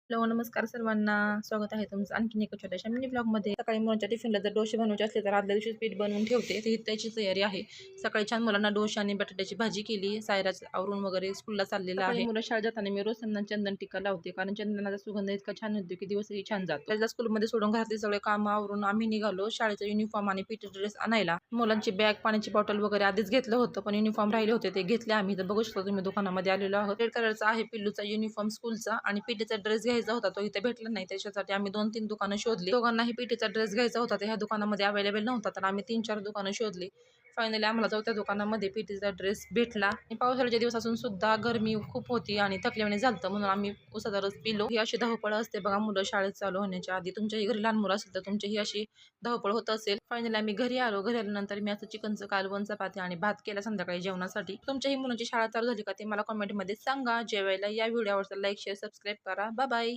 Hello, नमस्कार सर्वांना. स्वागत आहे तुमचं आणखीन एका छोट्याशा मिनी ब्लॉगमध्ये. सकाळी मुलांच्या टिफिनला जर डोसे बनवायचे असले तर आदल्या दिवशीच पीठ बनवून ठेवते. ती त्याची तयारी आहे. सकाळी छान मुलांना डोसे आणि बटाट्याची भाजी केली. सायराच आवरून वगैरे स्कूलला चाललेला आहे. मुलं शाळेत जाताना मी रोज त्यांना चंदन टिक्का लावते, कारण चंदनाचा सुगंध इतका छान होतो की दिवसही छान जातो. त्याला स्कूलमध्ये सोडून घरातले सगळे काम आवरून आम्ही निघालो शाळेचा युनिफॉर्म आणि पीटी ड्रेस आणायला. मुलांची बॅग, पाण्याची बॉटल वगैरे आधीच घेतलं होतं, पण युनिफॉर्म राहिले होते ते घेतले आम्ही. तर बघू शकतो तुम्ही दुकानामध्ये आलेलो आहोत. रेड कलरचा आहे पिल्लूचा युनिफॉर्म स्कूलचा, आणि पीटीचा ड्रेस घ्यायचा होता, तो इथे भेटला नाही. त्याच्यासाठी आम्ही 2-3 दुकानं शोधली. दोघांनाही पीटीचा ड्रेस घ्यायचा होता, तर ह्या दुकानामध्ये अवेलेबल नव्हता, तर आम्ही 3-4 दुकानं शोधली. फायनली आम्हाला चौथ्या दुकानामध्ये पीटीचा ड्रेस भेटला. आणि पावसाळ्याच्या दिवसातून सुद्धा गरमी खूप होती आणि थकल्याने झालतं, म्हणून आम्ही उसाचा रस पिलो. ही अशी धावपळ असते बघा मुलं शाळेत चालू होण्याच्या आधी. तुमच्याही घरी लहान मुलं असेल तर तुमची ही अशी धावपळ होत असेल. फायनली आम्ही घरी आलो. घरी आल्यानंतर मी असं चिकनचं कालवण, चपाती आणि भात केला संध्याकाळी जेवणासाठी. तुमच्याही मुलांची शाळा चालू झाली का ते मला कमेंटमध्ये सांगा. जेवायला या. व्हिडिओ आवडता लाईक, शेअर, सबस्क्राईब करा. Bye bye.